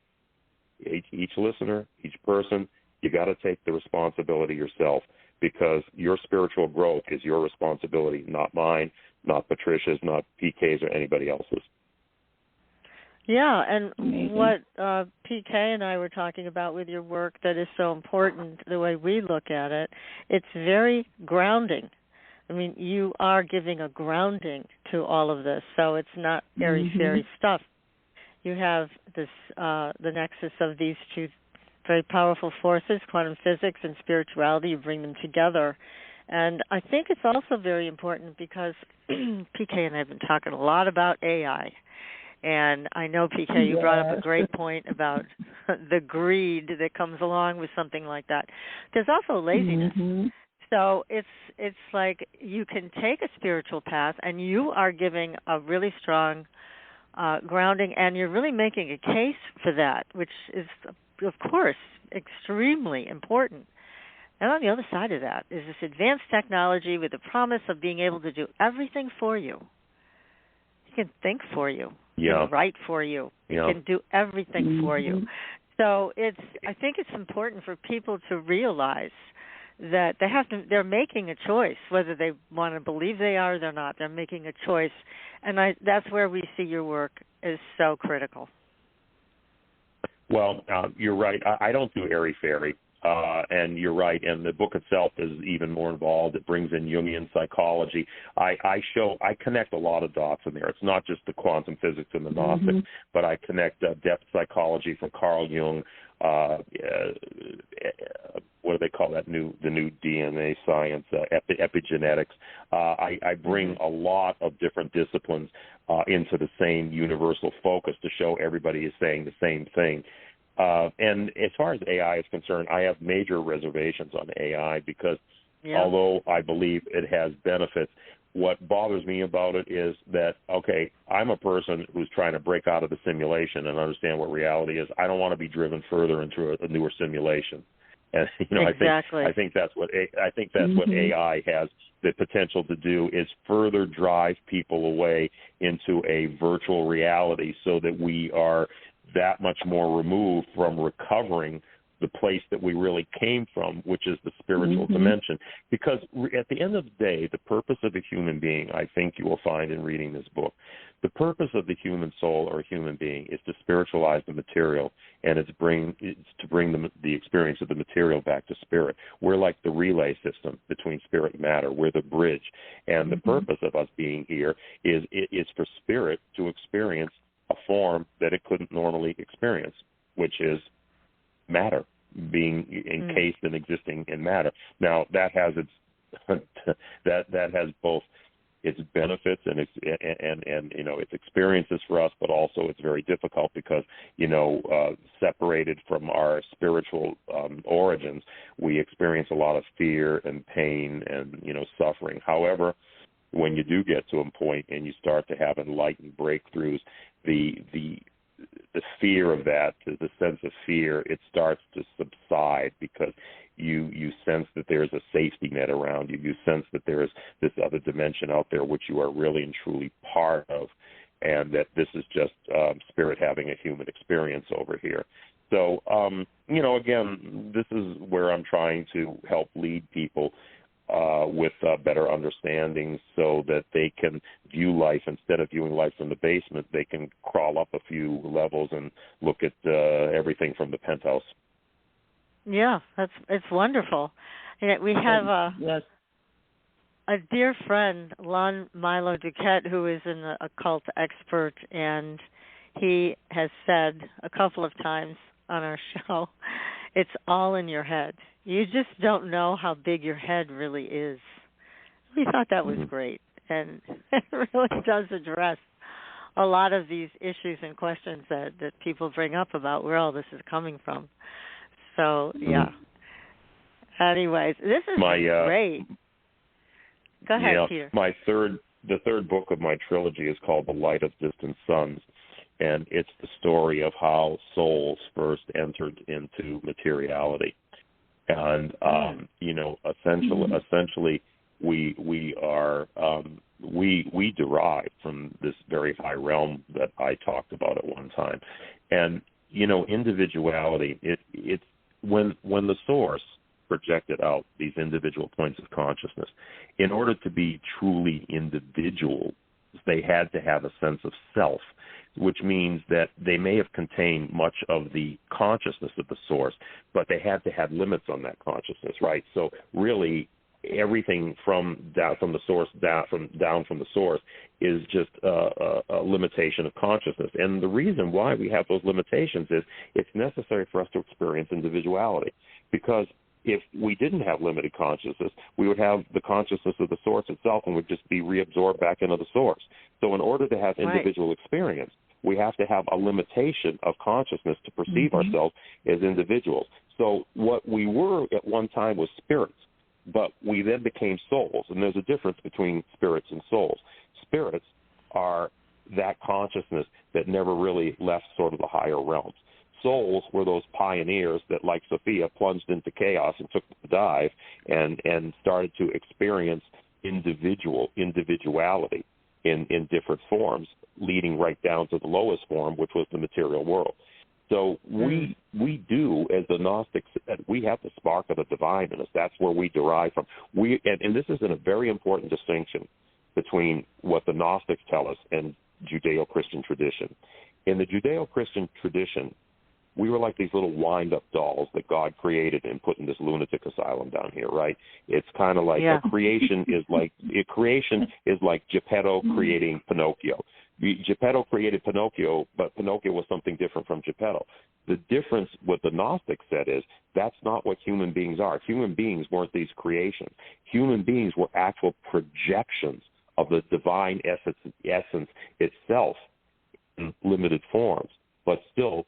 each listener, each person, you got to take the responsibility yourself, because your spiritual growth is your responsibility, not mine, not Patricia's, not PK's, or anybody else's. Yeah, and Amazing. what PK and I were talking about with your work that is so important, the way we look at it, it's very grounding. I mean, you are giving a grounding to all of this, so it's not airy-fairy stuff. You have this, the nexus of these two very powerful forces, quantum physics and spirituality. You bring them together. And I think it's also very important because PK and I have been talking a lot about AI. And I know, PK, you brought up a great point about the greed that comes along with something like that. There's also laziness. So it's like you can take a spiritual path, and you are giving a really strong grounding, and you're really making a case for that, which is, of course, extremely important. And on the other side of that is this advanced technology with the promise of being able to do everything for you. It can think for you. It can write for you. It can do everything for you. So I think it's important for people to realize that they're making a choice, whether they want to believe they are or they're not. They're making a choice. And that's where we see your work is so critical. Well, you're right. I don't do airy-fairy. And you're right, and the book itself is even more involved. It brings in Jungian psychology. I connect a lot of dots in there. It's not just the quantum physics and the Gnostics, but I connect depth psychology from Carl Jung. What do they call that? The new DNA science, epigenetics. I bring a lot of different disciplines into the same universal focus to show everybody is saying the same thing. And as far as AI is concerned, I have major reservations on AI because although I believe it has benefits, what bothers me about it is that, okay, I'm a person who's trying to break out of the simulation and understand what reality is. I don't want to be driven further into a newer simulation. And exactly. I think that's what what AI has the potential to do, is further drive people away into a virtual reality so that we are that much more removed from recovering the place that we really came from, which is the spiritual dimension. Because at the end of the day, the purpose of a human being, I think you will find in reading this book, the purpose of the human soul or human being is to spiritualize the material, and it's to bring the experience of the material back to spirit. We're like the relay system between spirit and matter. We're the bridge. And the purpose of us being here is for spirit to experience a form that it couldn't normally experience, which is matter, being encased and existing in matter. Now that has that has both its benefits and its experiences for us, but also it's very difficult because separated from our spiritual origins, we experience a lot of fear and pain and suffering. However, when you do get to a point and you start to have enlightened breakthroughs, the fear of that, the sense of fear, it starts to subside because you sense that there's a safety net around you. You sense that there is this other dimension out there which you are really and truly part of, and that this is just spirit having a human experience over here. So, again, this is where I'm trying to help lead people with better understanding so that they can view life, instead of viewing life from the basement, they can crawl up a few levels and look at everything from the penthouse. Yeah, it's wonderful. We have a dear friend, Lon Milo Duquette, who is an occult expert, and he has said a couple of times on our show, it's all in your head. You just don't know how big your head really is. We thought that was great, and it really does address a lot of these issues and questions that people bring up about where all this is coming from. So, yeah. Anyways, this is great. Go ahead, Peter. The third book of my trilogy is called The Light of Distant Suns, and it's the story of how souls first entered into materiality. And essentially, we are we derive from this very high realm that I talked about at one time, and individuality. It's when the source projected out these individual points of consciousness, in order to be truly individual, they had to have a sense of self, which means that they may have contained much of the consciousness of the source, but they had to have limits on that consciousness, right? So really, everything from the source down from the source is just a limitation of consciousness. And the reason why we have those limitations is it's necessary for us to experience individuality, because if we didn't have limited consciousness, we would have the consciousness of the source itself and would just be reabsorbed back into the source. So in order to have individual experience, we have to have a limitation of consciousness to perceive ourselves as individuals. So what we were at one time was spirits, but we then became souls, and there's a difference between spirits and souls. Spirits are that consciousness that never really left sort of the higher realms. Souls were those pioneers that, like Sophia, plunged into chaos and took the dive and started to experience individuality in different forms, leading right down to the lowest form, which was the material world. So we do, as the Gnostics said, we have the spark of the divine in us. That's where we derive from. And this is a very important distinction between what the Gnostics tell us and Judeo-Christian tradition. In the Judeo-Christian tradition, we were like these little wind-up dolls that God created and put in this lunatic asylum down here, right? It's kind of like creation is like Geppetto creating Pinocchio. Geppetto created Pinocchio, but Pinocchio was something different from Geppetto. The difference, what the Gnostics said, is that's not what human beings are. Human beings weren't these creations. Human beings were actual projections of the divine essence itself in limited forms, but still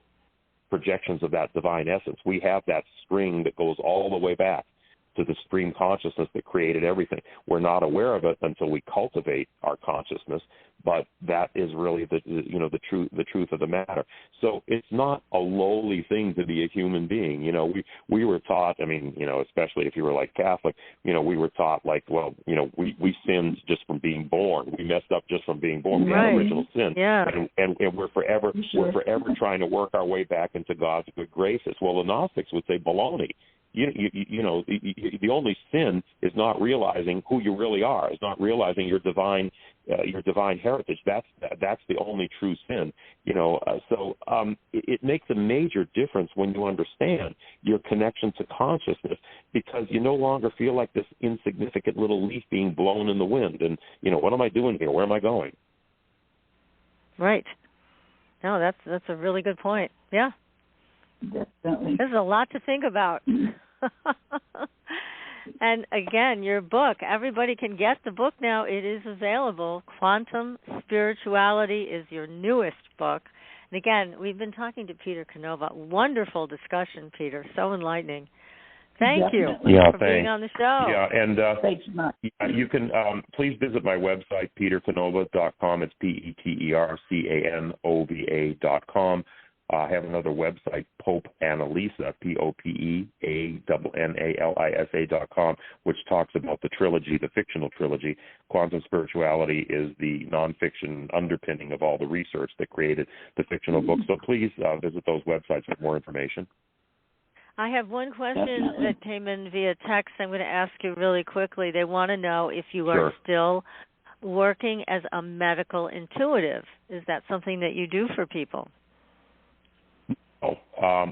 projections of that divine essence. We have that string that goes all the way back to the supreme consciousness that created everything. We're not aware of it until we cultivate our consciousness, but that is really the truth of the matter. So it's not a lowly thing to be a human being. We were taught, especially if you were like Catholic, we were taught like, we sinned just from being born. We messed up just from being born. We had original sin. Yeah. And we're forever trying to work our way back into God's good graces. Well, the Gnostics would say baloney. The only sin is not realizing who you really are. Is not realizing your divine heritage. That's the only true sin. It makes a major difference when you understand your connection to consciousness, because you no longer feel like this insignificant little leaf being blown in the wind. And what am I doing here? Where am I going? Right. No, that's a really good point. Yeah. Definitely. There's a lot to think about. And again, your book, everybody can get the book now. It is available. Quantum Spirituality is your newest book. And again, we've been talking to Peter Canova. Wonderful discussion, Peter. So enlightening. Thank you for being on the show. Yeah, and thanks much. You can please visit my website, petercanova.com. It's petercanova.com. I have another website, Pope Annalisa, POPEANNALISA.com, which talks about the trilogy, the fictional trilogy. Quantum Spirituality is the nonfiction underpinning of all the research that created the fictional book. So please visit those websites for more information. I have one question that came in via text I'm going to ask you really quickly. They want to know if you are still working as a medical intuitive. Is that something that you do for people?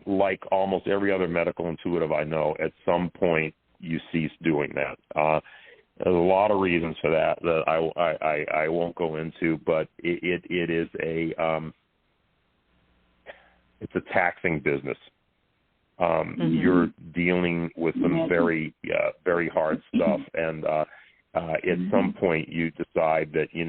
Like almost every other medical intuitive I know, at some point you cease doing that. There's a lot of reasons for that I won't go into, but it is it's a taxing business. You're dealing with some very hard stuff, and at some point you decide that you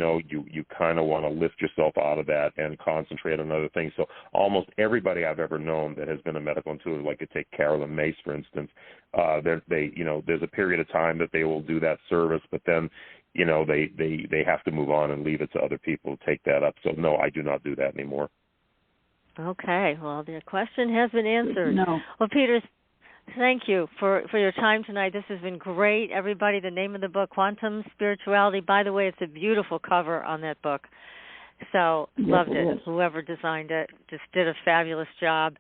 kind of want to lift yourself out of that and concentrate on other things. So almost everybody I've ever known that has been a medical intuitive, like to take Carolyn Mace for instance, there's a period of time that they will do that service, but then they have to move on and leave it to other people to take that up. So no, I do not do that anymore. Okay, well, the question has been answered. No. Well, Peter, thank you for your time tonight. This has been great. Everybody, the name of the book, Quantum Spirituality. By the way, it's a beautiful cover on that book. So, loved it. Whoever designed it just did a fabulous job.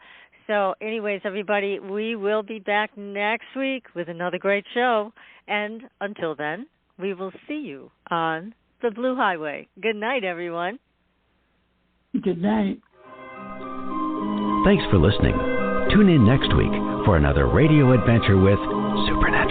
So, anyways, everybody, we will be back next week with another great show. And until then, we will see you on the Blue Highway. Good night, everyone. Good night. Thanks for listening. Tune in next week for another radio adventure with Supernatural.